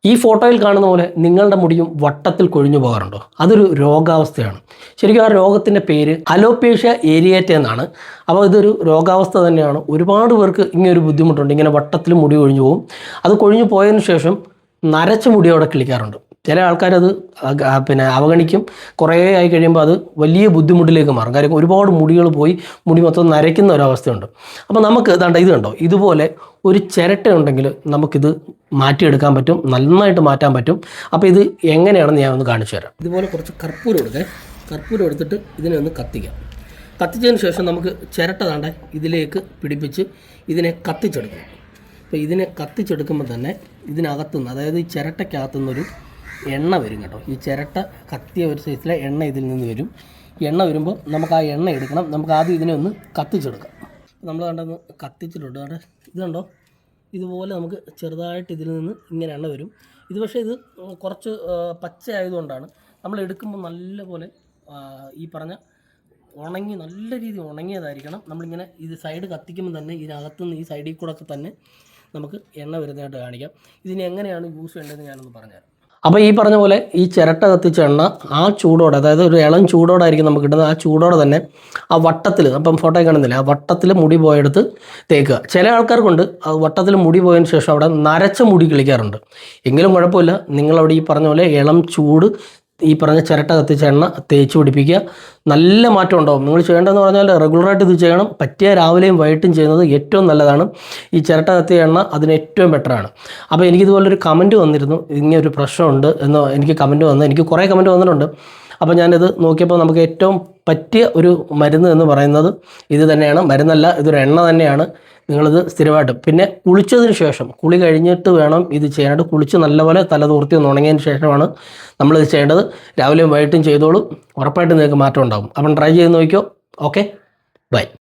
ഈ ഫോട്ടോയിൽ കാണുന്ന പോലെ നിങ്ങളുടെ മുടിയും വട്ടത്തിൽ കൊഴിഞ്ഞു പോകാറുണ്ടോ? അതൊരു രോഗാവസ്ഥയാണ്. ശരിക്കും ആ രോഗത്തിൻ്റെ പേര് അലോപേഷ്യ ഏരിയേറ്റ എന്നാണ്. അപ്പോൾ ഇതൊരു രോഗാവസ്ഥ തന്നെയാണ്. ഒരുപാട് പേർക്ക് ഇങ്ങനൊരു ബുദ്ധിമുട്ടുണ്ട്. ഇങ്ങനെ വട്ടത്തിൽ മുടി കൊഴിഞ്ഞു പോകും. അത് കൊഴിഞ്ഞു പോയതിന് ശേഷം നരച്ച മുടി അവിടെ കിളിക്കാറുണ്ട്. ചില ആൾക്കാരത് അവഗണിക്കും. കുറേ ആയി കഴിയുമ്പോൾ അത് വലിയ ബുദ്ധിമുട്ടിലേക്ക് മാറും. കാര്യം ഒരുപാട് മുടികൾ പോയി മുടി മൊത്തം നരയ്ക്കുന്ന ഒരവസ്ഥയുണ്ട്. അപ്പോൾ നമുക്ക് ഇത് കണ്ടോ, ഇതുപോലെ ഒരു ചിരട്ട ഉണ്ടെങ്കിൽ നമുക്കിത് മാറ്റിയെടുക്കാൻ പറ്റും, നന്നായിട്ട് മാറ്റാൻ പറ്റും. അപ്പോൾ ഇത് എങ്ങനെയാണെന്ന് ഞാൻ ഒന്ന് കാണിച്ചു തരാം. ഇതുപോലെ കുറച്ച് കർപ്പൂരം എടുത്തിട്ട് ഇതിനെ ഒന്ന് കത്തിക്കാം. കത്തിച്ചതിന് ശേഷം നമുക്ക് ചിരട്ട ഇതിലേക്ക് പിടിപ്പിച്ച് ഇതിനെ കത്തിച്ചെടുക്കണം. അപ്പോൾ ഇതിനെ കത്തിച്ചെടുക്കുമ്പോൾ തന്നെ ഇതിനകത്തുനിന്ന്, അതായത് ഈ ചിരട്ടയ്ക്കകത്തുനിന്നൊരു എണ്ണ വരും കേട്ടോ. ഈ ചിരട്ട കത്തിയ ഒരു സൈസിലെ എണ്ണ ഇതിൽ നിന്ന് വരും. എണ്ണ വരുമ്പോൾ നമുക്ക് ആ എണ്ണ എടുക്കണം. നമുക്ക് ആദ്യം ഇതിനെ ഒന്ന് കത്തിച്ചെടുക്കാം. നമ്മൾ കണ്ടൊന്ന് കത്തിച്ചിട്ടുണ്ട്. ഇത് കണ്ടോ, ഇതുപോലെ നമുക്ക് ചെറുതായിട്ട് ഇതിൽ നിന്ന് ഇങ്ങനെ എണ്ണ വരും. ഇത് പക്ഷേ ഇത് കുറച്ച് പച്ച ആയതുകൊണ്ടാണ് നമ്മൾ എടുക്കുമ്പോൾ നല്ലപോലെ ഈ പറഞ്ഞ നല്ല രീതിയിൽ ഉണങ്ങിയതായിരിക്കണം. നമ്മളിങ്ങനെ ഇത് സൈഡ് കത്തിക്കുമ്പോൾ തന്നെ ഇതിനകത്തുനിന്ന് ഈ സൈഡിൽ കൂടെ ഒക്കെ തന്നെ നമുക്ക് എണ്ണ വരുന്നതായിട്ട് കാണിക്കാം. ഇതിന് എങ്ങനെയാണ് യൂസ് ചെയ്യേണ്ടതെന്ന് ഞാനൊന്ന് പറഞ്ഞുതരാം. അപ്പോൾ ഈ പറഞ്ഞ പോലെ ഈ ചിരട്ട കത്തിച്ച എണ്ണ ആ ചൂടോടെ, അതായത് ഒരു ഇളം ചൂടോടായിരിക്കും നമുക്ക് കിട്ടുന്നത്. ആ ചൂടോടെ തന്നെ ആ വട്ടത്തിൽ, അപ്പം ഫോട്ടോ കാണുന്നില്ല, ആ വട്ടത്തിൽ മുടി പോയെടുത്ത് തേക്കുക. ചില ആൾക്കാർക്കുണ്ട് ആ വട്ടത്തിൽ മുടി പോയതിന് ശേഷം അവിടെ നരച്ച മുടി കിളിക്കാറുണ്ട്. എങ്കിലും കുഴപ്പമില്ല, നിങ്ങളവിടെ ഈ പറഞ്ഞ പോലെ ഇളം ചൂട് ഈ പറഞ്ഞ ചിരട്ട കത്തിച്ച എണ്ണ തേച്ച് പിടിപ്പിക്കുക. നല്ല മാറ്റം ഉണ്ടാവും. നിങ്ങൾ ചെയ്യേണ്ടതെന്ന് പറഞ്ഞാൽ റെഗുലറായിട്ട് ഇത് ചെയ്യണം. പറ്റിയ രാവിലെയും വൈകിട്ടും ചെയ്യുന്നത് ഏറ്റവും നല്ലതാണ്. ഈ ചിരട്ട കത്തിയ എണ്ണ അതിന് ഏറ്റവും ബെറ്ററാണ്. അപ്പോൾ എനിക്കിതുപോലൊരു കമൻറ്റ് വന്നിരുന്നു, ഇങ്ങനൊരു പ്രശ്നമുണ്ട് എന്ന് എനിക്ക് കമൻറ്റ് വന്നു. എനിക്ക് കുറേ കമൻറ്റ് വന്നിട്ടുണ്ട്. അപ്പോൾ ഞാനിത് നോക്കിയപ്പോൾ നമുക്ക് ഏറ്റവും പറ്റിയ ഒരു മരുന്ന് എന്ന് പറയുന്നത് ഇത് തന്നെയാണ്. മരുന്നല്ല, ഇതൊരു എണ്ണ തന്നെയാണ്. നിങ്ങളിത് സ്ഥിരമായിട്ട്, പിന്നെ കുളിച്ചതിന് ശേഷം, കുളി കഴിഞ്ഞിട്ട് വേണം ഇത് ചെയ്യാനായിട്ട്. കുളിച്ച് നല്ലപോലെ തലതൂർത്തി ഒന്ന് ഉണങ്ങിയതിന് ശേഷമാണ് നമ്മളിത് ചെയ്യേണ്ടത്. രാവിലെയും വൈകിട്ടും ചെയ്തോളൂ, ഉറപ്പായിട്ടും നിങ്ങൾക്ക് മാറ്റം ഉണ്ടാകും. അപ്പം ട്രൈ ചെയ്ത് നോക്കിയോ. Okay, by.